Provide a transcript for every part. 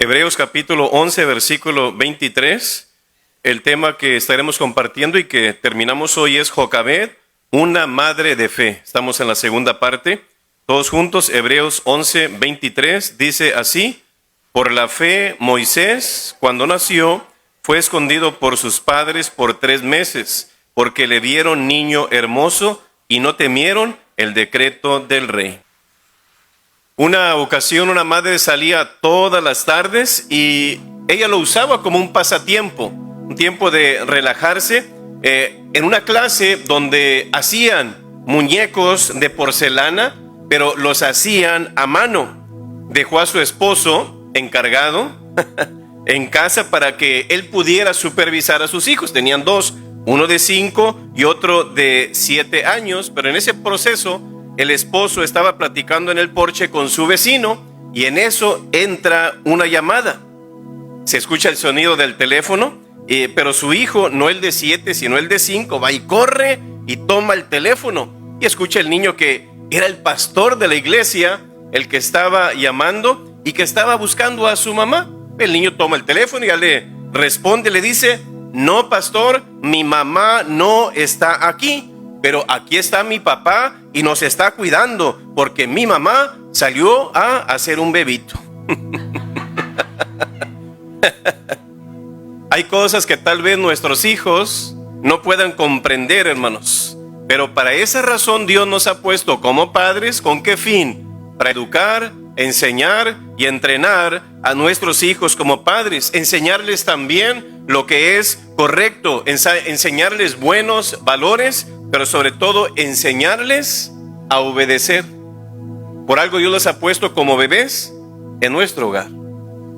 Hebreos capítulo 11, versículo 23. El tema que estaremos compartiendo y que terminamos hoy es Jocabed, una madre de fe. Estamos en la segunda parte. Todos juntos, Hebreos 11, 23, dice así: por la fe, Moisés, cuando nació, fue escondido por sus padres por 3 meses, porque le vieron niño hermoso y no temieron el decreto del rey. Una ocasión una madre salía todas las tardes y ella lo usaba como un pasatiempo, un tiempo de relajarse, en una clase donde hacían muñecos de porcelana, pero los hacían a mano. Dejó a su esposo encargado en casa para que él pudiera supervisar a sus hijos. Tenían 2, uno de 5 y otro de 7 años, pero en ese proceso el esposo estaba platicando en el porche con su vecino y en eso entra una llamada. Se escucha el sonido del teléfono, pero su hijo, no el de 7, sino el de 5, va y corre y toma el teléfono. Y escucha el niño que era el pastor de la iglesia, el que estaba llamando y que estaba buscando a su mamá. El niño toma el teléfono y ya le responde, le dice: no, pastor, mi mamá no está aquí, pero aquí está mi papá y nos está cuidando porque mi mamá salió a hacer un bebito. Hay cosas que tal vez nuestros hijos no puedan comprender, hermanos, pero para esa razón Dios nos ha puesto como padres. ¿Con qué fin? Para educar, enseñar y entrenar a nuestros hijos como padres, enseñarles también lo que es correcto, enseñarles buenos valores, pero sobre todo enseñarles a obedecer. Por algo Dios los ha puesto como bebés en nuestro hogar.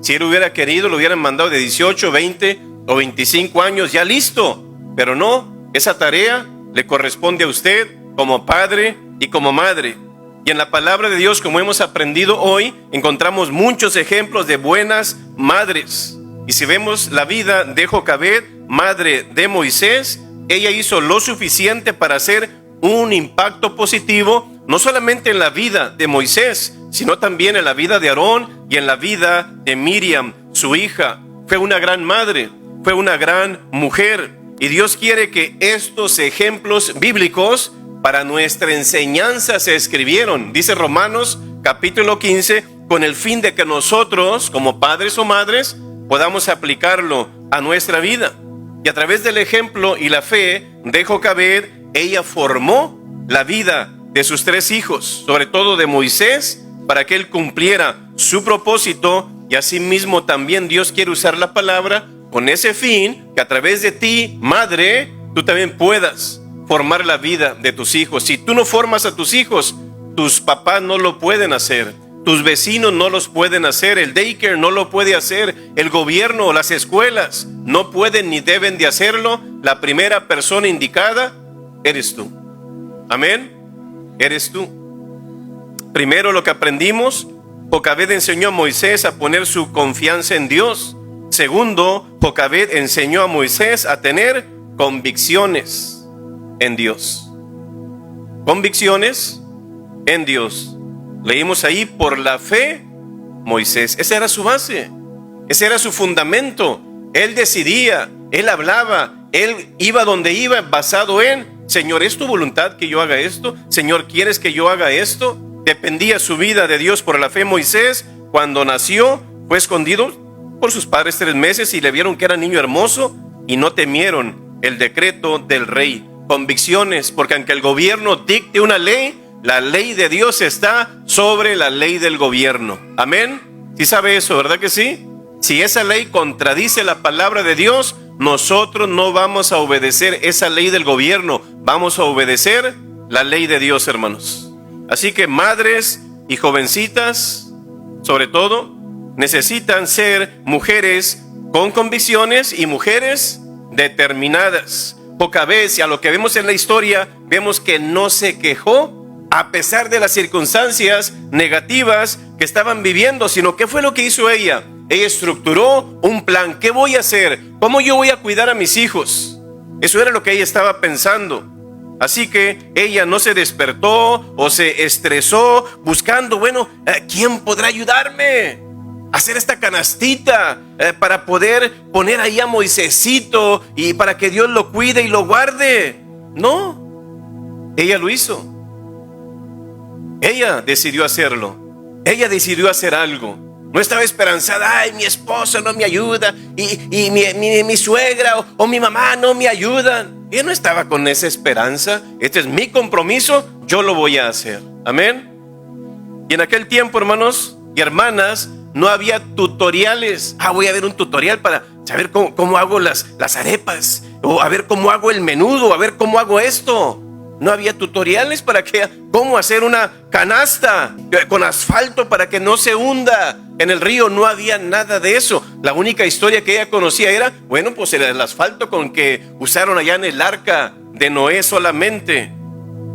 Si Él hubiera querido, lo hubieran mandado de 18, 20 o 25 años ya listo, pero no, esa tarea le corresponde a usted como padre y como madre. Y en la palabra de Dios, como hemos aprendido hoy, encontramos muchos ejemplos de buenas madres. Y si vemos la vida de Jocabed, madre de Moisés, ella hizo lo suficiente para hacer un impacto positivo, no solamente en la vida de Moisés, sino también en la vida de Aarón y en la vida de Miriam, su hija. Fue una gran madre, fue una gran mujer. Y Dios quiere que estos ejemplos bíblicos para nuestra enseñanza se escribieron, dice Romanos capítulo 15, con el fin de que nosotros, como padres o madres, podamos aplicarlo a nuestra vida. Y a través del ejemplo y la fe de Jocabed, ella formó la vida de sus 3 hijos, sobre todo de Moisés, para que él cumpliera su propósito. Y asimismo también Dios quiere usar la palabra con ese fin, que a través de ti, madre, tú también puedas formar la vida de tus hijos. Si tú no formas a tus hijos, tus papás no lo pueden hacer, tus vecinos no los pueden hacer, el daycare no lo puede hacer, el gobierno o las escuelas no pueden ni deben de hacerlo. La primera persona indicada eres tú. Amén. Eres tú. Primero, lo que aprendimos: Jocabed enseñó a Moisés a poner su confianza en Dios. Segundo, Jocabed enseñó a Moisés a tener convicciones en Dios. Convicciones en Dios. Leímos ahí: por la fe, Moisés. Esa era su base, ese era su fundamento. Él decidía, él hablaba, él iba donde iba basado en: Señor, ¿es tu voluntad que yo haga esto? Señor, ¿quieres que yo haga esto? Dependía su vida de Dios. Por la fe, Moisés, cuando nació, fue escondido por sus padres 3 meses y le vieron que era niño hermoso y no temieron el decreto del rey. Convicciones, porque aunque el gobierno dicte una ley, la ley de Dios está sobre la ley del gobierno. Amén. ¿Sí sabe eso, verdad que sí? Si esa ley contradice la palabra de Dios, nosotros no vamos a obedecer esa ley del gobierno, vamos a obedecer la ley de Dios, hermanos. Así que madres y jovencitas, sobre todo, necesitan ser mujeres con convicciones y mujeres determinadas. Jocabed, si a lo que vemos en la historia, vemos que no se quejó a pesar de las circunstancias negativas que estaban viviendo, sino ¿qué fue lo que hizo ella? Ella estructuró un plan. ¿Qué voy a hacer? ¿Cómo yo voy a cuidar a mis hijos? Eso era lo que ella estaba pensando. Así que ella no se despertó o se estresó buscando, ¿quién podrá ayudarme? hacer esta canastita para poder poner ahí a Moisésito y para que Dios lo cuide y lo guarde. No, ella lo hizo. Ella decidió hacerlo. Ella decidió hacer algo. No estaba esperanzada, ay, mi esposo no me ayuda y mi suegra o mi mamá no me ayudan. Ella no estaba con esa esperanza. Este es mi compromiso, yo lo voy a hacer. Amén. Y en aquel tiempo, hermanos y hermanas, no había tutoriales. Voy a ver un tutorial para saber cómo hago las arepas, o a ver cómo hago el menudo, a ver cómo hago esto. No había tutoriales para cómo hacer una canasta con asfalto para que no se hunda en el río. No había nada de eso. La única historia que ella conocía era, bueno, pues el asfalto con que usaron allá en el arca de Noé solamente.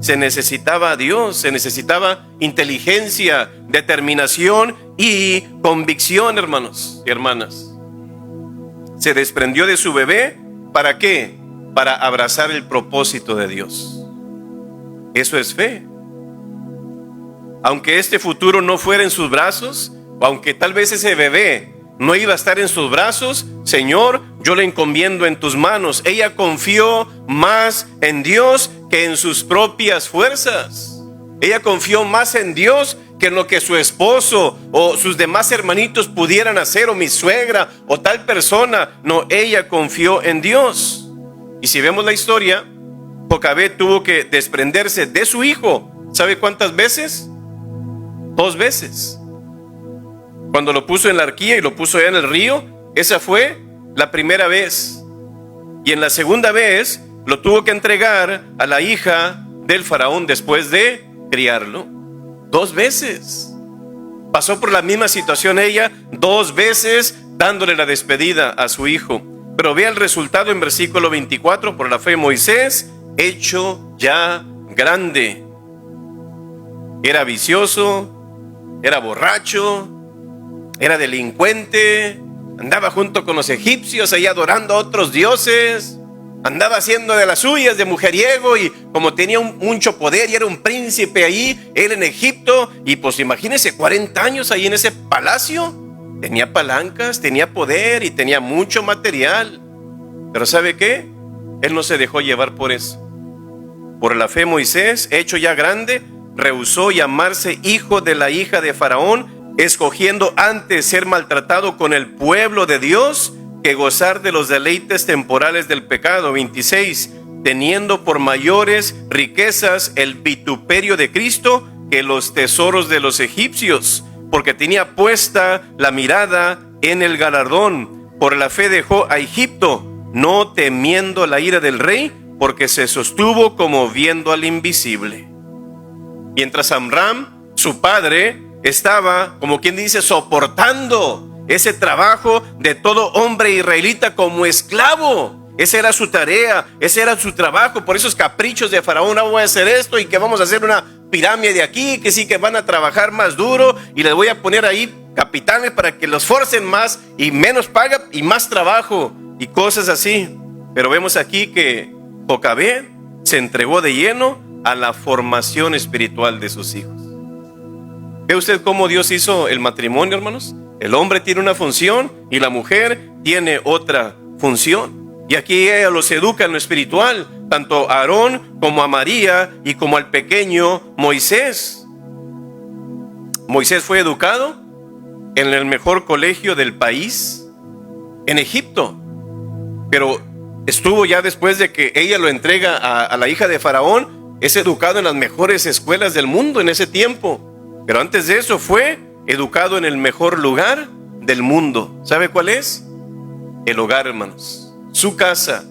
Se necesitaba a Dios, se necesitaba inteligencia, determinación y convicción, hermanos y hermanas. Se desprendió de su bebé, ¿para qué? Para abrazar el propósito de Dios. Eso es fe. Aunque este futuro no fuera en sus brazos, o aunque tal vez ese bebé no iba a estar en sus brazos, Señor, yo le encomiendo en tus manos. Ella confió más en Dios que en sus propias fuerzas. Ella confió más en Dios que en lo que su esposo o sus demás hermanitos pudieran hacer, o mi suegra o tal persona. No, ella confió en Dios. Y si vemos la historia, Jocabed tuvo que desprenderse de su hijo. ¿Sabe cuántas veces? 2 veces. Cuando lo puso en la arquilla y lo puso allá en el río, esa fue la primera vez. Y en la segunda vez lo tuvo que entregar a la hija del faraón después de criarlo. 2 veces. Pasó por la misma situación ella 2 veces, dándole la despedida a su hijo. Pero vea el resultado en versículo 24. Por la fe Moisés, hecho ya grande, era vicioso, era borracho, era delincuente, andaba junto con los egipcios ahí adorando a otros dioses, andaba haciendo de las suyas de mujeriego, y como tenía mucho poder y era un príncipe ahí, él en Egipto, y pues imagínense 40 años ahí en ese palacio, tenía palancas, tenía poder y tenía mucho material. Pero ¿sabe qué? Él no se dejó llevar por eso. Por la fe Moisés, hecho ya grande, rehusó llamarse hijo de la hija de Faraón, escogiendo antes ser maltratado con el pueblo de Dios que gozar de los deleites temporales del pecado. 26, teniendo por mayores riquezas el vituperio de Cristo que los tesoros de los egipcios, porque tenía puesta la mirada en el galardón. Por la fe dejó a Egipto, no temiendo la ira del rey, porque se sostuvo como viendo al invisible. Mientras Amram, su padre, estaba, como quien dice, soportando ese trabajo de todo hombre israelita como esclavo. Esa era su tarea, ese era su trabajo. Por esos caprichos de Faraón, voy a hacer esto y que vamos a hacer una pirámide aquí, que sí que van a trabajar más duro y les voy a poner ahí capitanes para que los forcen más y menos paga y más trabajo y cosas así. Pero vemos aquí que Jocabed se entregó de lleno a la formación espiritual de sus hijos. ¿Ve usted cómo Dios hizo el matrimonio, hermanos? El hombre tiene una función y la mujer tiene otra función. Y aquí ella los educa en lo espiritual, tanto a Aarón como a María y como al pequeño Moisés. Moisés fue educado en el mejor colegio del país, en Egipto. Pero estuvo ya después de que ella lo entrega a la hija de Faraón, es educado en las mejores escuelas del mundo en ese tiempo. Pero antes de eso fue educado en el mejor lugar del mundo. ¿Sabe cuál es? El hogar, hermanos. Su casa,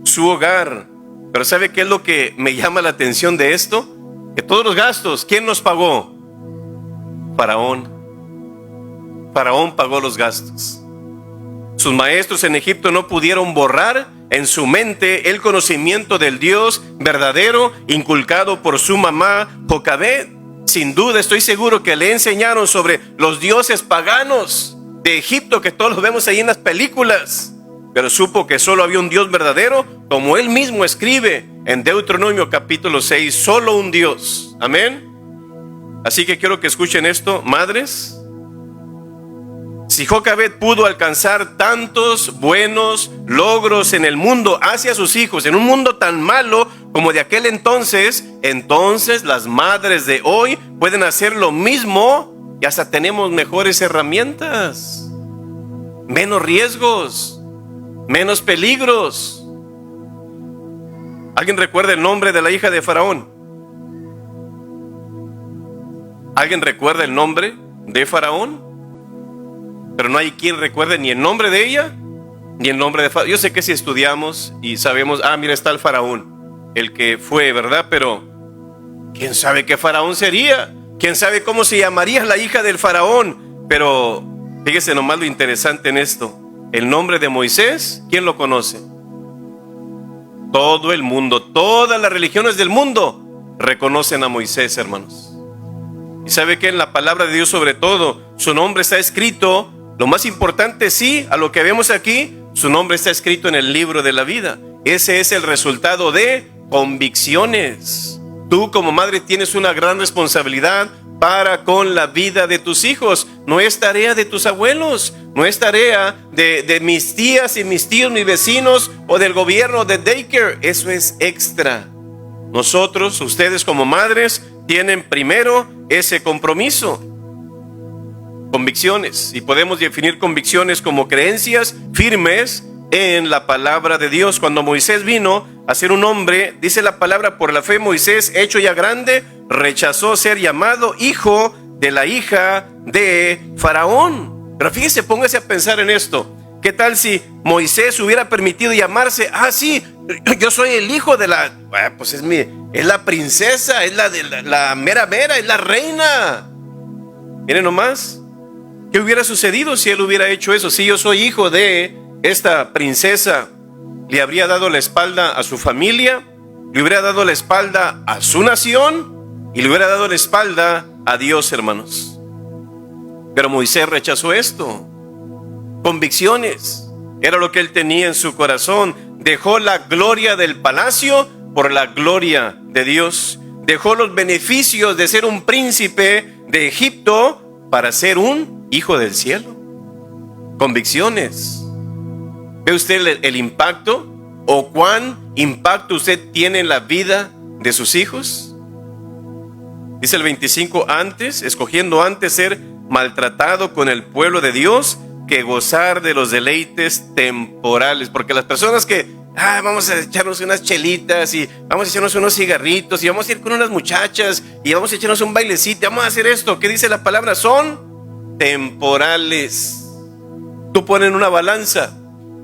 su hogar. Pero ¿sabe qué es lo que me llama la atención de esto? Que todos los gastos, ¿quién los pagó? Faraón. Faraón pagó los gastos. Sus maestros en Egipto no pudieron borrar en su mente el conocimiento del Dios verdadero inculcado por su mamá Jocabed. Sin duda estoy seguro que le enseñaron sobre los dioses paganos de Egipto, que todos los vemos ahí en las películas. Pero supo que solo había un Dios verdadero, como él mismo escribe en Deuteronomio capítulo 6, solo un Dios. Amén. Así que quiero que escuchen esto, madres. si Jocabed pudo alcanzar tantos buenos logros en el mundo hacia sus hijos, en un mundo tan malo como de aquel entonces, entonces las madres de hoy pueden hacer lo mismo y hasta tenemos mejores herramientas, menos riesgos, menos peligros. ¿Alguien recuerda el nombre de la hija de Faraón? ¿Alguien recuerda el nombre de Faraón? Pero no hay quien recuerde ni el nombre de ella, ni el nombre de Faraón. Yo sé que si estudiamos y sabemos, mira, está el Faraón, el que fue, ¿verdad? Pero ¿quién sabe qué Faraón sería? ¿Quién sabe cómo se llamaría la hija del Faraón? Pero fíjese nomás lo interesante en esto. El nombre de Moisés, ¿quién lo conoce? Todo el mundo, todas las religiones del mundo reconocen a Moisés, hermanos. Y sabe que en la palabra de Dios, sobre todo, su nombre está escrito. Lo más importante, sí, a lo que vemos aquí, su nombre está escrito en el libro de la vida. Ese es el resultado de convicciones. Tú como madre tienes una gran responsabilidad para con la vida de tus hijos. No es tarea de tus abuelos, no es tarea de mis tías y mis tíos, mis vecinos o del gobierno de daycare. Eso es extra. Nosotros, ustedes como madres, tienen primero ese compromiso. Convicciones, y podemos definir convicciones como creencias firmes en la palabra de Dios. Cuando Moisés vino a ser un hombre, dice la palabra, por la fe Moisés, hecho ya grande, rechazó ser llamado hijo de la hija de Faraón. Pero fíjese, póngase a pensar en esto. ¿Qué tal si Moisés hubiera permitido llamarse, sí, yo soy el hijo de la, pues es la princesa, es la mera mera, es la reina? Miren nomás. ¿Qué hubiera sucedido si él hubiera hecho eso? Si yo soy hijo de esta princesa, ¿le habría dado la espalda a su familia? ¿Le hubiera dado la espalda a su nación? Y le hubiera dado la espalda a Dios, hermanos. Pero Moisés rechazó esto. Convicciones. Era lo que él tenía en su corazón. Dejó la gloria del palacio por la gloria de Dios. Dejó los beneficios de ser un príncipe de Egipto para ser un hijo del cielo. Convicciones. ¿Ve usted el impacto? ¿O cuán impacto usted tiene en la vida de sus hijos? Dice el 25, escogiendo antes ser maltratado con el pueblo de Dios que gozar de los deleites temporales. Porque las personas que vamos a echarnos unas chelitas y vamos a echarnos unos cigarritos y vamos a ir con unas muchachas y vamos a echarnos un bailecito, vamos a hacer esto, ¿qué dice la palabra? Son temporales. Tú pones en una balanza.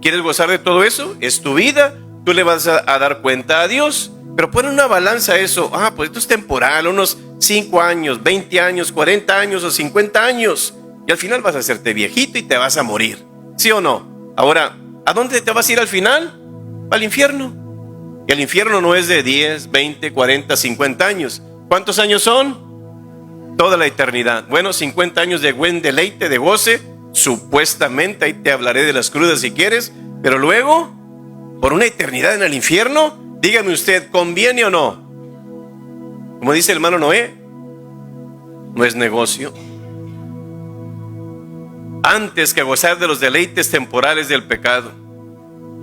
¿Quieres gozar de todo eso? Es tu vida. Tú le vas a dar cuenta a Dios. Pero pon en una balanza eso. Pues esto es temporal. Unos 5 años, 20 años, 40 años o 50 años. Y al final vas a hacerte viejito y te vas a morir. ¿Sí o no? Ahora, ¿a dónde te vas a ir al final? Al infierno. Y el infierno no es de 10, 20, 40, 50 años. ¿Cuántos años son? Toda la eternidad. Bueno, 50 años de buen deleite, de goce, supuestamente. Ahí te hablaré de las crudas si quieres. Pero luego, por una eternidad en el infierno, dígame usted, ¿conviene o no? Como dice el hermano Noé, no es negocio. Antes que gozar de los deleites temporales del pecado.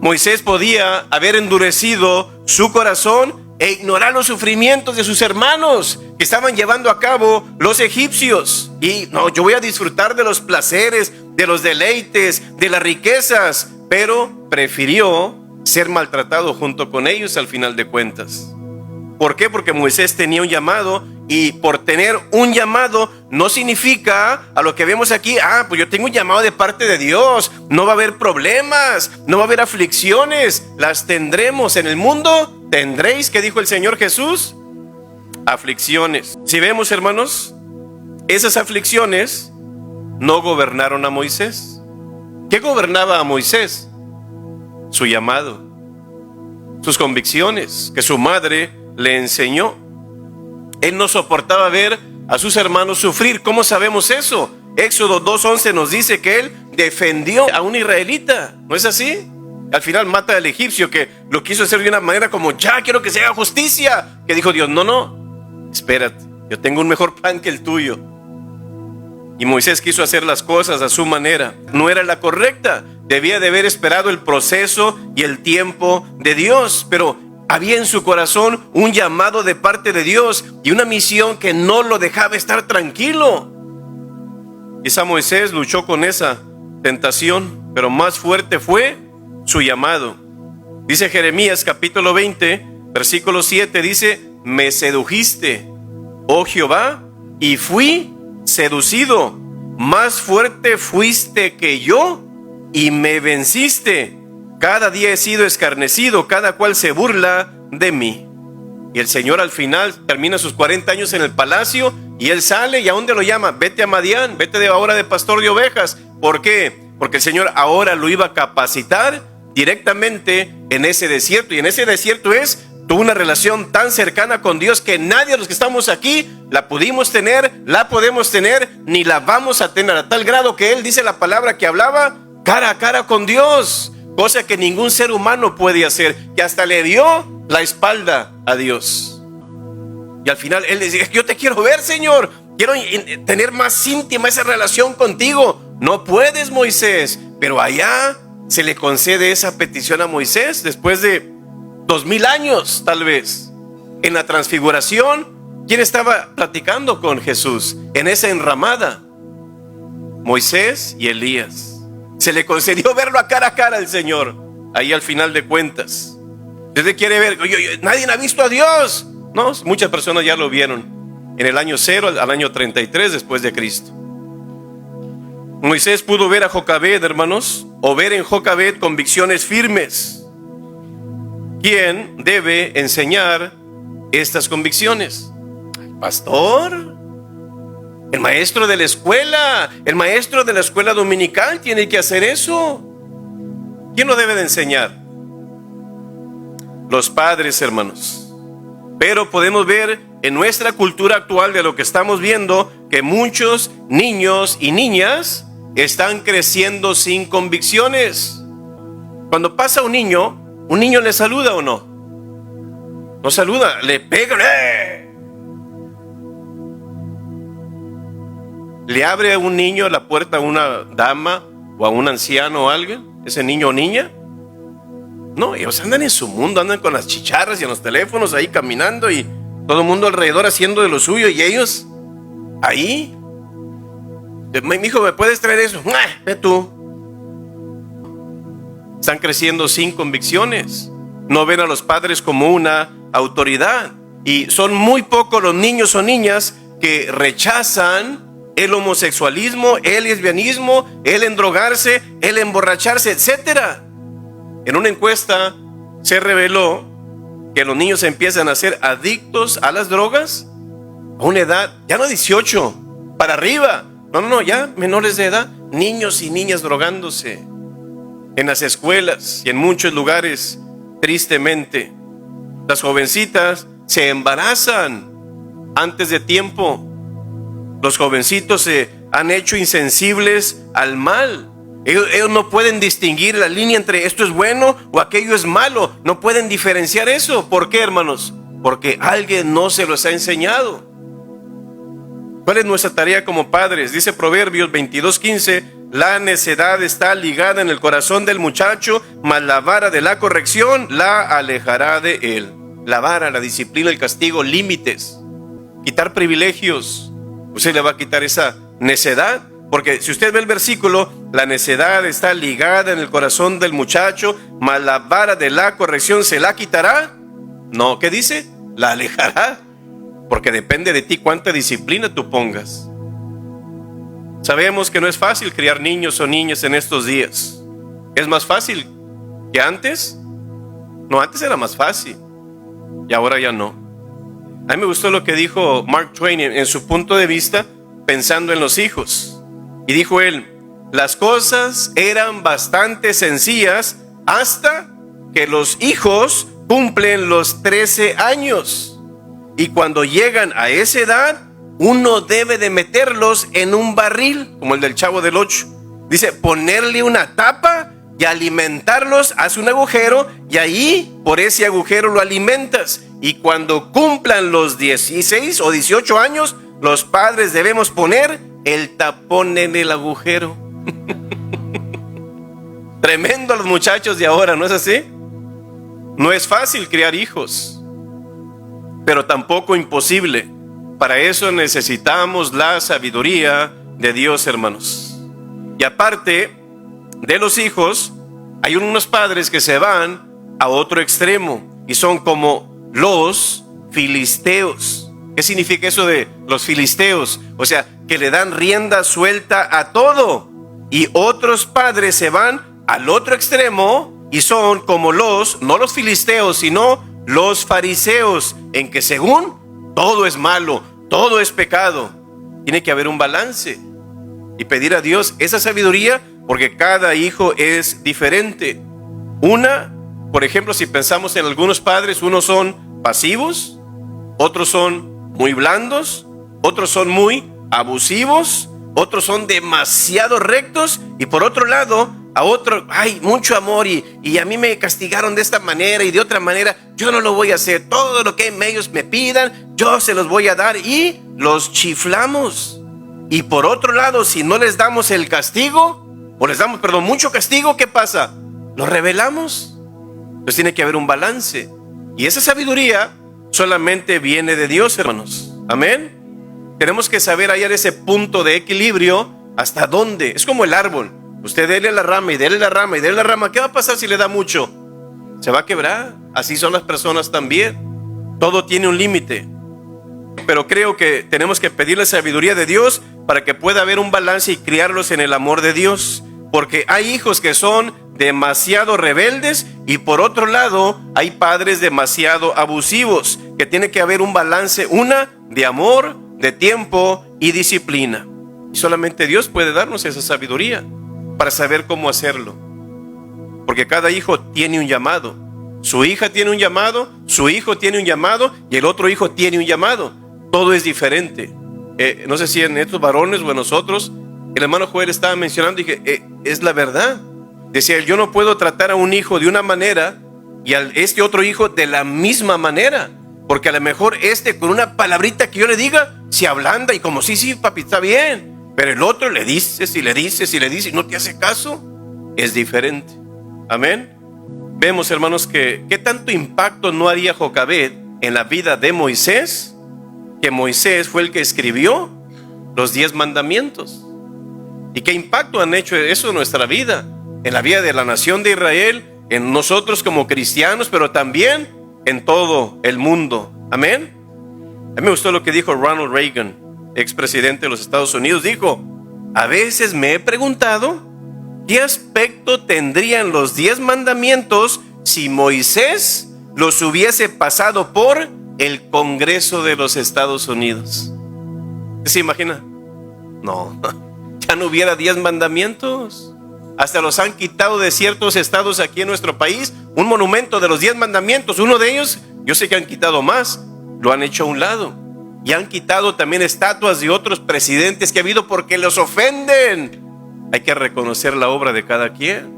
Moisés podía haber endurecido su corazón e ignorar los sufrimientos de sus hermanos que estaban llevando a cabo los egipcios. Y no, yo voy a disfrutar de los placeres, de los deleites, de las riquezas, pero prefirió ser maltratado junto con ellos al final de cuentas. ¿Por qué? Porque Moisés tenía un llamado, y por tener un llamado no significa a lo que vemos aquí, pues yo tengo un llamado de parte de Dios, no va a haber problemas, no va a haber aflicciones, las tendremos en el mundo. Tendréis, ¿qué dijo el Señor Jesús? Aflicciones. Si vemos, hermanos, esas aflicciones no gobernaron a Moisés. ¿Qué gobernaba a Moisés? Su llamado, sus convicciones, que su madre le enseñó. Él no soportaba ver a sus hermanos sufrir. ¿Cómo sabemos eso? Éxodo 2:11 nos dice que él defendió a un israelita. ¿No es así? Al final mata al egipcio que lo quiso hacer de una manera como, ya quiero que se haga justicia. Que dijo Dios, no, espérate, yo tengo un mejor plan que el tuyo. Y Moisés quiso hacer las cosas a su manera. No era la correcta. Debía de haber esperado el proceso y el tiempo de Dios. Pero había en su corazón un llamado de parte de Dios y una misión que no lo dejaba estar tranquilo. Quizá Moisés luchó con esa tentación, pero más fuerte fue su llamado. Dice Jeremías capítulo 20, versículo 7, dice: me sedujiste, oh Jehová, y fui seducido. Más fuerte fuiste que yo y me venciste. Cada día he sido escarnecido, cada cual se burla de mí. Y el Señor al final termina sus 40 años en el palacio y él sale, ¿y a dónde lo llama? Vete a Madián, vete de ahora de pastor de ovejas. ¿Por qué? Porque el Señor ahora lo iba a capacitar directamente en ese desierto. Y en ese desierto tuvo una relación tan cercana con Dios que nadie de los que estamos aquí la pudimos tener, la podemos tener, ni la vamos a tener, a tal grado que él dice la palabra que hablaba cara a cara con Dios, cosa que ningún ser humano puede hacer, que hasta le dio la espalda a Dios. Y al final él le dice: yo te quiero ver, Señor, quiero tener más íntima esa relación contigo. No puedes, Moisés. Pero allá se le concede esa petición a Moisés después de 2000 años, tal vez. En la transfiguración, ¿quién estaba platicando con Jesús en esa enramada? Moisés y Elías. Se le concedió verlo a cara al Señor, ahí al final de cuentas. Usted quiere ver, nadie ha visto a Dios. No, muchas personas ya lo vieron en el año 0 al año 33 después de Cristo. Moisés pudo ver a Jocabed, hermanos, o ver en Jocabed convicciones firmes. ¿Quién debe enseñar estas convicciones? ¿El pastor? El maestro de la escuela, el maestro de la escuela dominical tiene que hacer eso. ¿Quién lo debe de enseñar? Los padres, hermanos. Pero podemos ver en nuestra cultura actual de lo que estamos viendo que muchos niños y niñas están creciendo sin convicciones. Cuando pasa un niño le saluda o no. No saluda, le pega. ¿Le abre a un niño la puerta a una dama o a un anciano o alguien? ¿Ese niño o niña? No, ellos andan en su mundo, andan con las chicharras y en los teléfonos ahí caminando y todo el mundo alrededor haciendo de lo suyo y ellos ahí. Mi hijo, ¿me puedes traer eso? Ve tú. Están creciendo sin convicciones. No ven a los padres como una autoridad. Y son muy pocos los niños o niñas que rechazan el homosexualismo, el lesbianismo, el endrogarse, el emborracharse, etcétera. En una encuesta se reveló que los niños empiezan a ser adictos a las drogas a una edad, ya no 18, para arriba. No, ya menores de edad, niños y niñas drogándose en las escuelas y en muchos lugares. Tristemente, las jovencitas se embarazan antes de tiempo. Los jovencitos se han hecho insensibles al mal. Ellos no pueden distinguir la línea entre esto es bueno o aquello es malo. No pueden diferenciar eso. ¿Por qué, hermanos? Porque alguien no se los ha enseñado. ¿Cuál es nuestra tarea como padres? Dice Proverbios 22:15: la necedad está ligada en el corazón del muchacho, mas la vara de la corrección la alejará de él. La vara, la disciplina, el castigo, límites, quitar privilegios. Usted le va a quitar esa necedad, porque si usted ve el versículo, la necedad está ligada en el corazón del muchacho, mas la vara de la corrección se la quitará. No, ¿qué dice? La alejará. Porque depende de ti cuánta disciplina tú pongas. Sabemos que no es fácil criar niños o niñas en estos días. ¿Es más fácil que antes? No, antes era más fácil y ahora ya no. A mí me gustó lo que dijo Mark Twain en su punto de vista, pensando en los hijos. Y dijo él: las cosas eran bastante sencillas hasta que los hijos cumplen los 13 años. Y cuando llegan a esa edad, uno debe de meterlos en un barril, como el del Chavo del 8. Dice, ponerle una tapa y alimentarlos. Haz un agujero y ahí, por ese agujero lo alimentas. Y cuando cumplan los 16 o 18 años, los padres debemos poner el tapón en el agujero. Tremendo los muchachos de ahora, ¿no es así? No es fácil criar hijos, pero tampoco imposible. Para eso necesitamos la sabiduría de Dios, hermanos. Y aparte de los hijos, hay unos padres que se van a otro extremo y son como los filisteos. ¿Qué significa eso de los filisteos? O sea, que le dan rienda suelta a todo. Y otros padres se van al otro extremo y son como no los filisteos, sino los fariseos, en que según todo es malo, todo es pecado. Tiene que haber un balance y pedir a Dios esa sabiduría, porque cada hijo es diferente. Por ejemplo, si pensamos en algunos padres, unos son pasivos, otros son muy blandos, otros son muy abusivos, otros son demasiado rectos, y por otro lado, a otro hay mucho amor y a mí me castigaron de esta manera y de otra manera, yo no lo voy a hacer. Todo lo que ellos me pidan, yo se los voy a dar, y los chiflamos. Y por otro lado, si no les damos el castigo, o les damos, mucho castigo, ¿qué pasa? Los rebelamos. Entonces tiene que haber un balance, y esa sabiduría solamente viene de Dios, hermanos. Amén. Tenemos que saber hallar ese punto de equilibrio. ¿Hasta dónde? Es como el árbol. Usted dele la rama y dele la rama y dele la rama. ¿Qué va a pasar si le da mucho? Se va a quebrar. Así son las personas también. Todo tiene un límite. Pero creo que tenemos que pedirle sabiduría de Dios para que pueda haber un balance y criarlos en el amor de Dios. Porque hay hijos que son demasiado rebeldes, y por otro lado hay padres demasiado abusivos, que tiene que haber un balance, de amor, de tiempo y disciplina. Y solamente Dios puede darnos esa sabiduría para saber cómo hacerlo. Porque cada hijo tiene un llamado. Su hija tiene un llamado, su hijo tiene un llamado, y el otro hijo tiene un llamado. Todo es diferente. No sé si en estos varones o en nosotros, el hermano Joel estaba mencionando, y dije, es la verdad. Decía él, yo no puedo tratar a un hijo de una manera y a este otro hijo de la misma manera. Porque a lo mejor con una palabrita que yo le diga, se ablanda y como sí, papi, está bien. Pero el otro le dices y le dices y le dices y no te hace caso. Es diferente. Amén. Vemos, hermanos, que qué tanto impacto no haría Jocabed en la vida de Moisés, que Moisés fue el que escribió los 10 mandamientos. ¿Y qué impacto han hecho eso en nuestra vida? En la vida de la nación de Israel, en nosotros como cristianos, pero también en todo el mundo. Amén. A mí me gustó lo que dijo Ronald Reagan, expresidente de los Estados Unidos. Dijo, a veces me he preguntado qué aspecto tendrían los 10 mandamientos si Moisés los hubiese pasado por el Congreso de los Estados Unidos. ¿Se imagina? No, ya no hubiera 10 mandamientos. Hasta los han quitado de ciertos estados aquí en nuestro país. Un monumento de los 10 mandamientos, uno de ellos, yo sé que han quitado más, lo han hecho a un lado. Y han quitado también estatuas de otros presidentes que ha habido porque los ofenden. Hay que reconocer la obra de cada quien.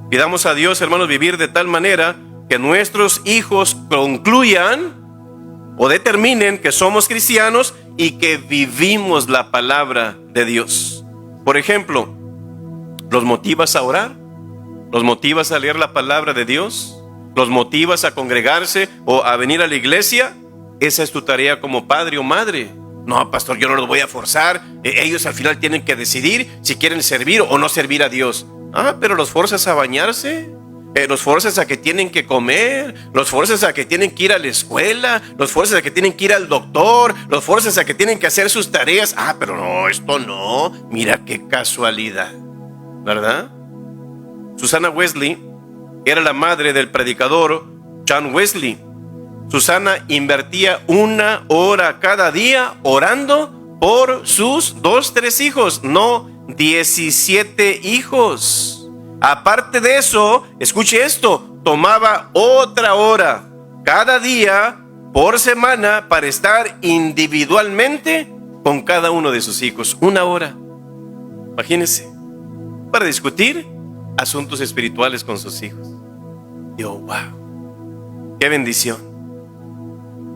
Pidamos a Dios, hermanos, vivir de tal manera que nuestros hijos concluyan o determinen que somos cristianos y que vivimos la palabra de Dios. Por ejemplo, ¿los motivas a orar? ¿Los motivas a leer la palabra de Dios? ¿Los motivas a congregarse o a venir a la iglesia? Esa es tu tarea como padre o madre. No, pastor, yo no los voy a forzar. Ellos al final tienen que decidir si quieren servir o no servir a Dios. Pero los forzas a bañarse, los forzas a que tienen que comer, los forzas a que tienen que ir a la escuela, los forzas a que tienen que ir al doctor, los forzas a que tienen que hacer sus tareas. Pero no, esto no. Mira qué casualidad, ¿verdad? Susana Wesley era la madre del predicador John Wesley. Susana invertía 1 hora cada día orando por sus 3 hijos, no 17 hijos. Aparte de eso, escuche esto, tomaba otra hora cada día por semana para estar individualmente con cada uno de sus hijos. 1 hora, imagínense, para discutir asuntos espirituales con sus hijos. Yo, wow, qué bendición.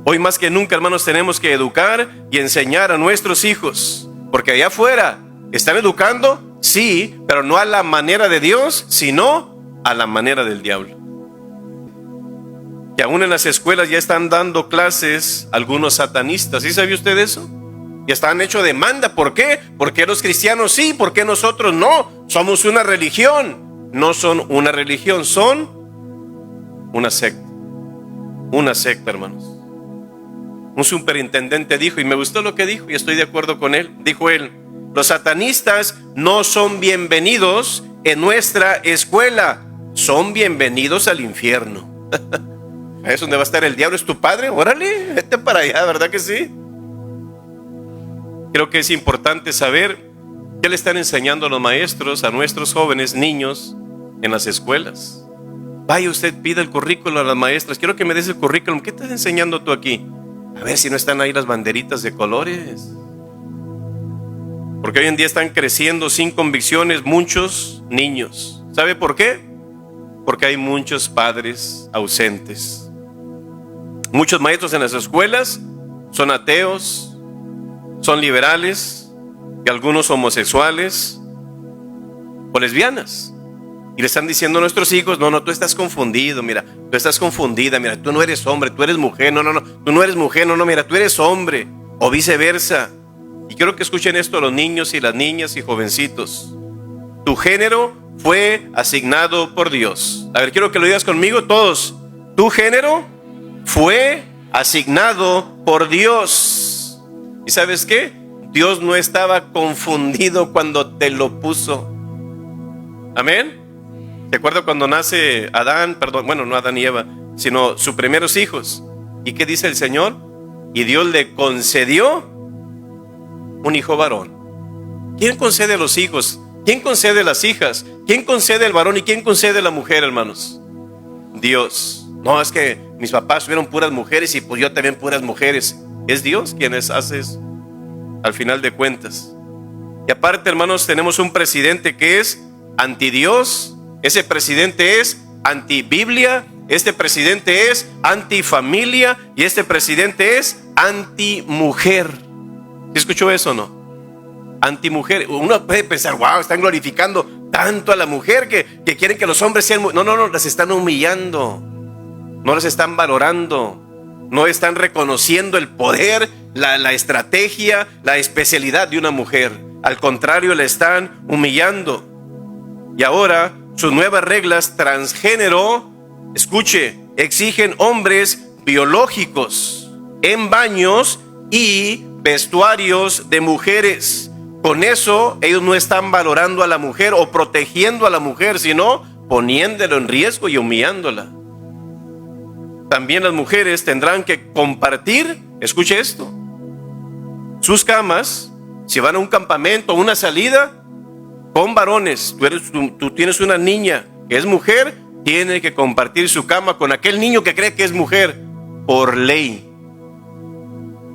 Hoy más que nunca, hermanos, tenemos que educar y enseñar a nuestros hijos, porque allá afuera están educando, sí, pero no a la manera de Dios, sino a la manera del diablo. Que aún en las escuelas ya están dando clases algunos satanistas. ¿Sí sabía usted eso? Ya están hecho demanda. ¿Por qué? ¿Por qué los cristianos sí? ¿Por qué nosotros no? Somos una religión. No son una religión, son una secta. Una secta, hermanos. Un superintendente dijo, y me gustó lo que dijo, y estoy de acuerdo con él. Dijo él: los satanistas no son bienvenidos en nuestra escuela, son bienvenidos al infierno. ¿Es donde va a estar el diablo? ¿Es tu padre? Órale, vete para allá, ¿verdad que sí? Creo que es importante saber qué le están enseñando a los maestros, a nuestros jóvenes, niños, en las escuelas. Vaya usted, pida el currículo a las maestras. Quiero que me des el currículum. ¿Qué estás enseñando tú aquí? A ver si no están ahí las banderitas de colores. Porque hoy en día están creciendo sin convicciones muchos niños. ¿Sabe por qué? Porque hay muchos padres ausentes. Muchos maestros en las escuelas son ateos, son liberales, y algunos homosexuales o lesbianas. Y le están diciendo a nuestros hijos: no, tú estás confundido, mira, tú estás confundida, mira, tú no eres hombre, tú eres mujer, no, tú no eres mujer, no, mira, tú eres hombre, o viceversa. Y quiero que escuchen esto a los niños y las niñas y jovencitos. Tu género fue asignado por Dios. A ver, quiero que lo digas conmigo todos. Tu género fue asignado por Dios. ¿Y sabes qué? Dios no estaba confundido cuando te lo puso. Amén. ¿Te acuerdas cuando nace Adán? Perdón, bueno, no Adán y Eva, sino sus primeros hijos. ¿Y qué dice el Señor? Y Dios le concedió un hijo varón. ¿Quién concede los hijos? ¿Quién concede las hijas? ¿Quién concede el varón y quién concede la mujer, hermanos? Dios. No, es que mis papás tuvieron puras mujeres y pues yo también puras mujeres. Es Dios quien hace eso, al final de cuentas. Y aparte, hermanos, tenemos un presidente que es anti-Dios. Ese presidente es anti-Biblia. Este presidente es anti-familia. Y este presidente es anti-mujer. ¿Sí escuchó eso o no? Anti-mujer. Uno puede pensar: wow, están glorificando tanto a la mujer que quieren que los hombres sean... No, las están humillando. No las están valorando. No están reconociendo el poder, la estrategia, la especialidad de una mujer. Al contrario, la están humillando. Y ahora sus nuevas reglas transgénero, escuche, exigen hombres biológicos en baños y vestuarios de mujeres. Con eso ellos no están valorando a la mujer o protegiendo a la mujer, sino poniéndolo en riesgo y humillándola. También las mujeres tendrán que compartir, escuche esto, sus camas. Si van a un campamento o una salida con varones, tú tienes una niña que es mujer, tiene que compartir su cama con aquel niño que cree que es mujer, por ley.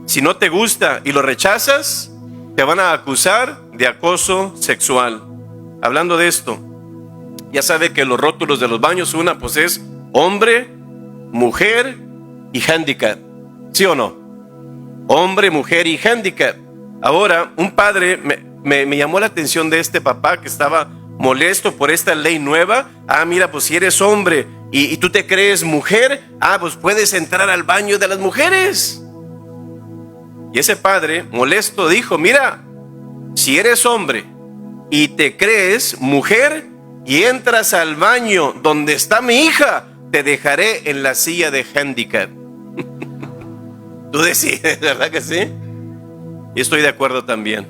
Si no te gusta y lo rechazas, te van a acusar de acoso sexual. Hablando de esto, ya sabe que los rótulos de los baños, pues es hombre, mujer y handicap. ¿Sí o no? Hombre, mujer y handicap. Ahora, un padre me llamó la atención de este papá que estaba molesto por esta ley nueva. Mira, pues si eres hombre y tú te crees mujer, pues puedes entrar al baño de las mujeres. Y ese padre molesto dijo: mira, si eres hombre y te crees mujer y entras al baño donde está mi hija, te dejaré en la silla de handicap. Tú decides, ¿verdad que sí? Y estoy de acuerdo también.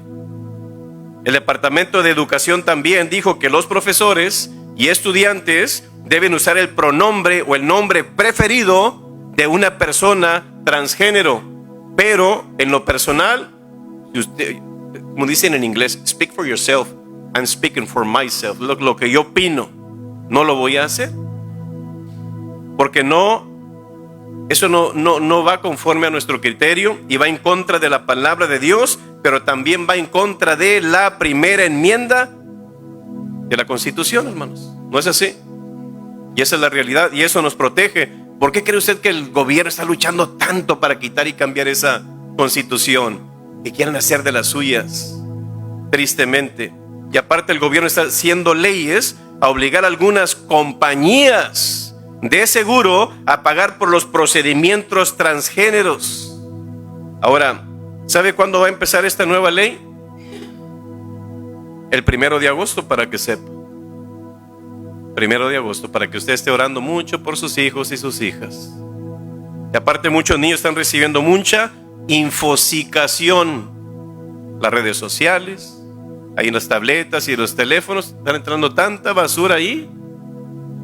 El Departamento de Educación también dijo que los profesores y estudiantes deben usar el pronombre o el nombre preferido de una persona transgénero. Pero en lo personal, como dicen en inglés, speak for yourself, I'm speaking for myself. Lo que yo opino, no lo voy a hacer. Porque eso no va conforme a nuestro criterio y va en contra de la palabra de Dios, pero también va en contra de la primera enmienda de la Constitución, hermanos. ¿No es así? Y esa es la realidad, y eso nos protege ¿Por qué cree usted que el gobierno está luchando tanto para quitar y cambiar esa constitución? Que quieren hacer de las suyas, tristemente. Y aparte el gobierno está haciendo leyes a obligar a algunas compañías de seguro a pagar por los procedimientos transgéneros. Ahora, ¿sabe cuándo va a empezar esta nueva ley? El 1 de agosto, para que sepa. 1 de agosto, para que usted esté orando mucho por sus hijos y sus hijas. Y aparte muchos niños están recibiendo mucha infosicación. Las redes sociales, ahí en las tabletas y los teléfonos, están entrando tanta basura ahí.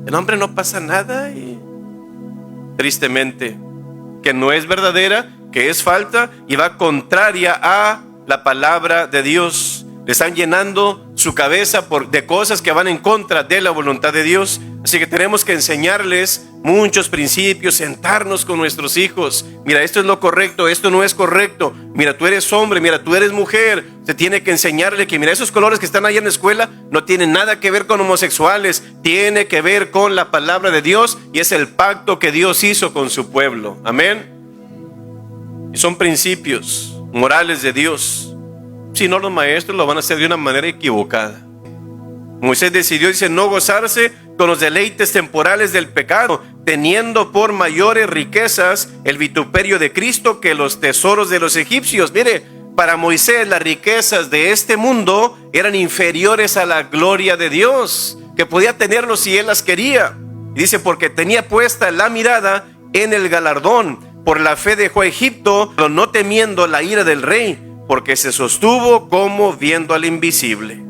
El hombre no pasa nada y tristemente, que no es verdadera, que es falta y va contraria a la palabra de Dios. Le están llenando su cabeza de cosas que van en contra de la voluntad de Dios. Así que tenemos que enseñarles muchos principios, sentarnos con nuestros hijos. Mira, esto es lo correcto, esto no es correcto. Mira, tú eres hombre, mira, tú eres mujer. Se tiene que enseñarle que, mira, esos colores que están ahí en la escuela no tienen nada que ver con homosexuales. Tiene que ver con la palabra de Dios y es el pacto que Dios hizo con su pueblo. Amén. Y son principios morales de Dios. Si no, los maestros lo van a hacer de una manera equivocada. Moisés decidió, dice, no gozarse con los deleites temporales del pecado, teniendo por mayores riquezas el vituperio de Cristo que los tesoros de los egipcios. Mire, para Moisés las riquezas de este mundo eran inferiores a la gloria de Dios, que podía tenerlos si él las quería. Y dice, porque tenía puesta la mirada en el galardón. Por la fe dejó a Egipto, pero no temiendo la ira del rey, porque se sostuvo como viendo al invisible.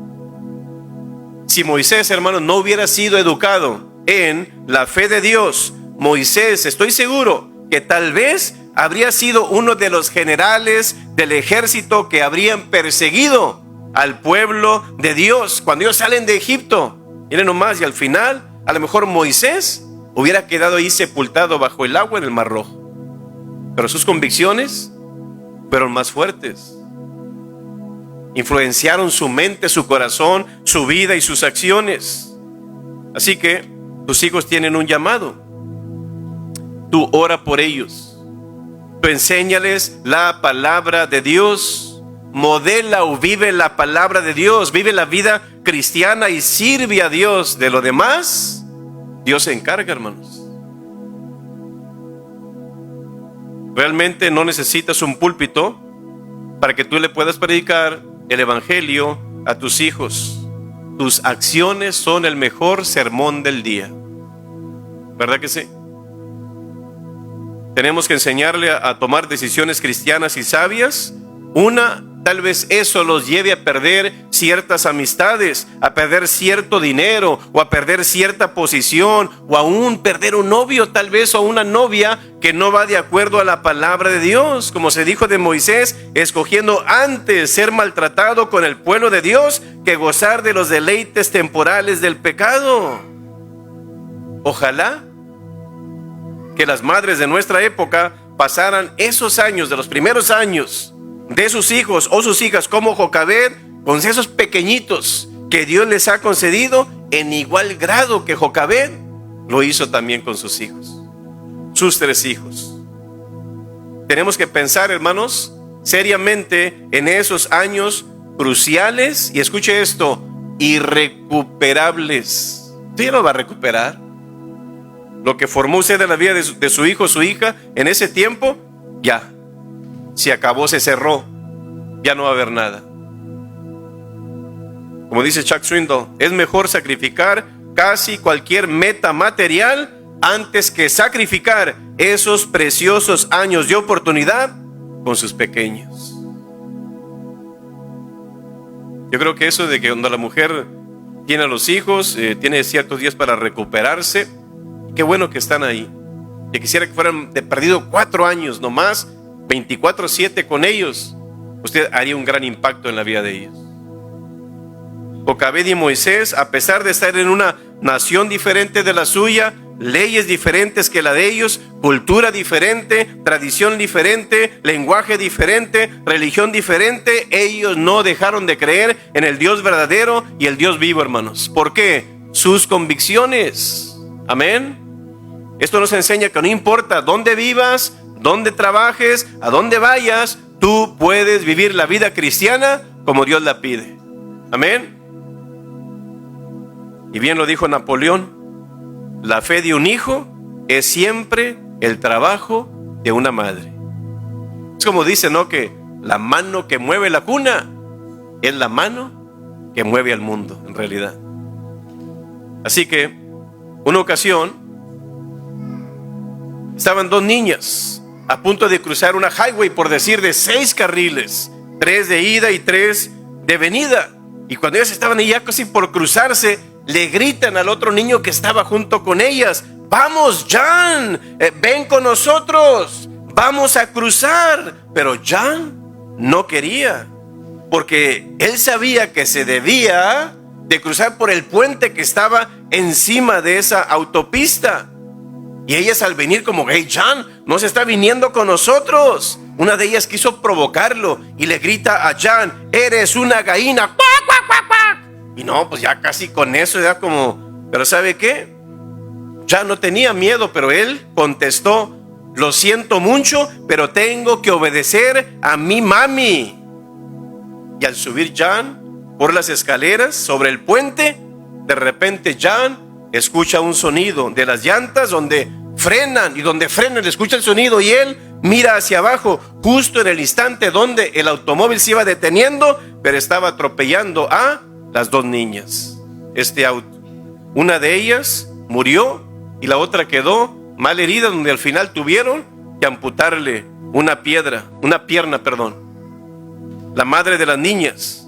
Si Moisés, hermanos, no hubiera sido educado en la fe de Dios, Moisés, estoy seguro que tal vez habría sido uno de los generales del ejército que habrían perseguido al pueblo de Dios cuando ellos salen de Egipto. Miren nomás, y al final, a lo mejor Moisés hubiera quedado ahí sepultado bajo el agua en el Mar Rojo. Pero sus convicciones fueron más fuertes. Influenciaron su mente, su corazón, su vida y sus acciones. Así que tus hijos tienen un llamado. Tú ora por ellos. Tú enséñales la palabra de Dios. Modela o vive la palabra de Dios. Vive la vida cristiana y sirve a Dios. De lo demás, Dios se encarga, hermanos. Realmente no necesitas un púlpito para que tú le puedas predicar el evangelio a tus hijos. Tus acciones son el mejor sermón del día. ¿Verdad que sí? Tenemos que enseñarle a tomar decisiones cristianas y sabias. Tal vez eso los lleve a perder ciertas amistades, a perder cierto dinero, o a perder cierta posición, o aún perder un novio tal vez, o una novia que no va de acuerdo a la palabra de Dios. Como se dijo de Moisés, escogiendo antes ser maltratado con el pueblo de Dios que gozar de los deleites temporales del pecado. Ojalá que las madres de nuestra época pasaran esos años, de los primeros años de sus hijos o sus hijas, como Jocabed, con esos pequeñitos que Dios les ha concedido, en igual grado que Jocabed lo hizo también con sus hijos, sus 3 hijos. Tenemos que pensar, hermanos, seriamente en esos años cruciales, y escuche esto, irrecuperables. ¿Usted lo va a recuperar? Lo que formó usted en la vida de su hijo o su hija en ese tiempo, ya se acabó, se cerró, ya no va a haber nada. Como dice Chuck Swindoll, es mejor sacrificar casi cualquier meta material antes que sacrificar esos preciosos años de oportunidad con sus pequeños. Yo creo que eso de que cuando la mujer tiene a los hijos, tiene ciertos días para recuperarse, qué bueno que están ahí. Yo quisiera que fueran de perdido 4 años nomás, 24/7 con ellos. Usted haría un gran impacto en la vida de ellos. Jocabed y Moisés, a pesar de estar en una nación diferente de la suya, leyes diferentes que la de ellos, cultura diferente, tradición diferente, lenguaje diferente, religión diferente, ellos no dejaron de creer en el Dios verdadero y el Dios vivo, hermanos. ¿Por qué? Sus convicciones. Amén. Esto nos enseña que no importa dónde vivas, dónde trabajes, a dónde vayas, tú puedes vivir la vida cristiana como Dios la pide. Amén. Y bien lo dijo Napoleón, la fe de un hijo es siempre el trabajo de una madre. Es como dice, ¿no?, que la mano que mueve la cuna es la mano que mueve al mundo, en realidad. Así que, una ocasión, estaban dos niñas a punto de cruzar una highway, por decir, de 6 carriles, 3 de ida y 3 de venida. Y cuando ellas estaban ya casi por cruzarse, le gritan al otro niño que estaba junto con ellas: vamos, Jan, ven con nosotros, vamos a cruzar. Pero Jan no quería, porque él sabía que se debía de cruzar por el puente que estaba encima de esa autopista. Y ellas, al venir, como: hey, Jan, no se está viniendo con nosotros. Una de ellas quiso provocarlo y le grita a Jan: eres una gallina. ¡Cuac, cuac, cuac, cuac! Y no, pues ya casi con eso ya como, pero ¿sabe qué? Jan no tenía miedo, pero él contestó: lo siento mucho, pero tengo que obedecer a mi mami. Y al subir Jan por las escaleras sobre el puente, de repente Jan escucha un sonido de las llantas donde frenan, y donde frenan escucha el sonido, y él mira hacia abajo justo en el instante donde el automóvil se iba deteniendo, pero estaba atropellando a las dos niñas. Este auto, una de ellas murió y la otra quedó mal herida, donde al final tuvieron que amputarle una pierna. La madre de las niñas,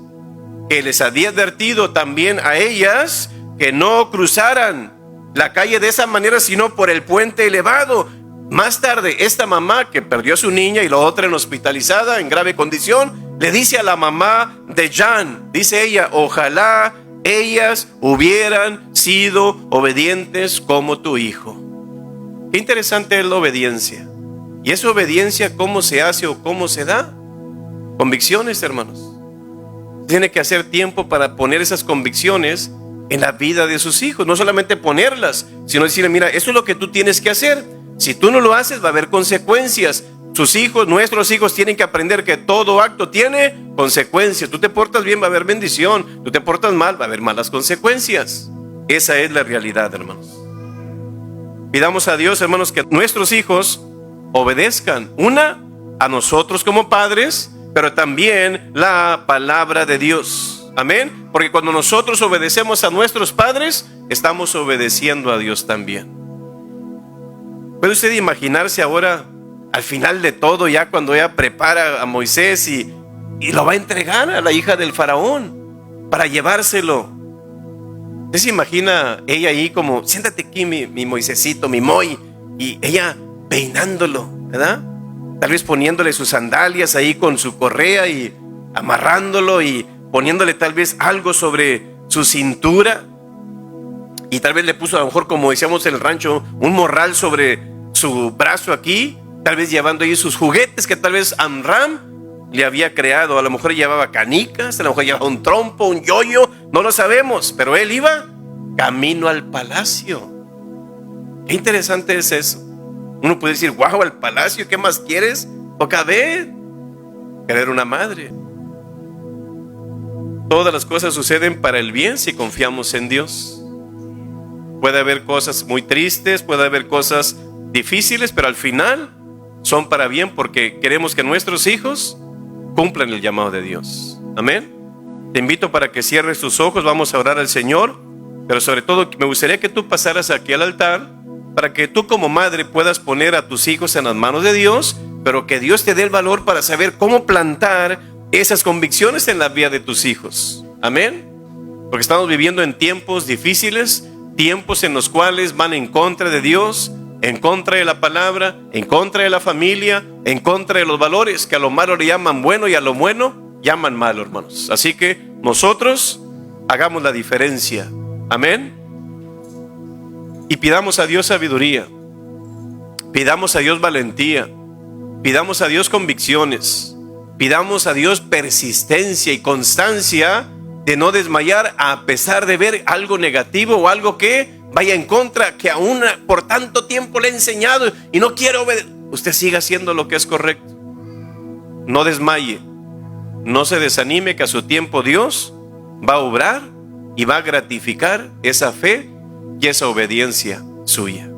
que les había advertido también a ellas que no cruzaran la calle de esa manera, sino por el puente elevado. Más tarde, esta mamá que perdió a su niña y la otra en hospitalizada en grave condición, le dice a la mamá de Jan, dice ella: ojalá ellas hubieran sido obedientes como tu hijo. Qué interesante es la obediencia. ¿Y esa obediencia cómo se hace o cómo se da? Convicciones, hermanos. Tiene que hacer tiempo para poner esas convicciones en la vida de sus hijos. No solamente ponerlas, sino decirle: mira, eso es lo que tú tienes que hacer. Si tú no lo haces, va a haber consecuencias. Sus hijos, nuestros hijos, tienen que aprender que todo acto tiene consecuencias. Tú te portas bien, va a haber bendición. Tú te portas mal, va a haber malas consecuencias. Esa es la realidad, hermanos. Pidamos a Dios, hermanos, que nuestros hijos obedezcan, a nosotros como padres, pero también la palabra de Dios. Amén. Porque cuando nosotros obedecemos a nuestros padres, estamos obedeciendo a Dios también. ¿Puede usted imaginarse ahora, al final de todo, ya cuando ella prepara a Moisés y lo va a entregar a la hija del faraón para llevárselo? ¿Usted se imagina ella ahí como: siéntate aquí, mi Moisésito, mi Moy, y ella peinándolo, ¿verdad? Tal vez poniéndole sus sandalias ahí con su correa y amarrándolo y poniéndole tal vez algo sobre su cintura, y tal vez le puso, a lo mejor, como decíamos en el rancho, un morral sobre su brazo aquí, tal vez llevando ahí sus juguetes que tal vez Amram le había creado. A lo mejor llevaba canicas, a lo mejor llevaba un trompo, un yoyo, no lo sabemos, pero él iba camino al palacio. Qué interesante es eso. Uno puede decir: wow, al palacio, ¿qué más quieres? Toca ver, querer una madre. Todas las cosas suceden para el bien si confiamos en Dios. Puede haber cosas muy tristes, puede haber cosas difíciles, pero al final son para bien, porque queremos que nuestros hijos cumplan el llamado de Dios. Amén. Te invito para que cierres tus ojos. Vamos a orar al Señor, pero sobre todo me gustaría que tú pasaras aquí al altar, para que tú como madre puedas poner a tus hijos en las manos de Dios, pero que Dios te dé el valor para saber cómo plantar esas convicciones en la vida de tus hijos. Amén. Porque estamos viviendo en tiempos difíciles, tiempos en los cuales van en contra de Dios, en contra de la palabra, en contra de la familia, en contra de los valores, que a lo malo le llaman bueno y a lo bueno llaman malo, hermanos. Así que nosotros hagamos la diferencia. Amén. Y pidamos a Dios sabiduría, pidamos a Dios valentía, pidamos a Dios convicciones, pidamos a Dios persistencia y constancia de no desmayar a pesar de ver algo negativo o algo que vaya en contra, que aún por tanto tiempo le he enseñado y no quiere obedecer, usted siga haciendo lo que es correcto. No desmaye, no se desanime, que a su tiempo Dios va a obrar y va a gratificar esa fe y esa obediencia suya.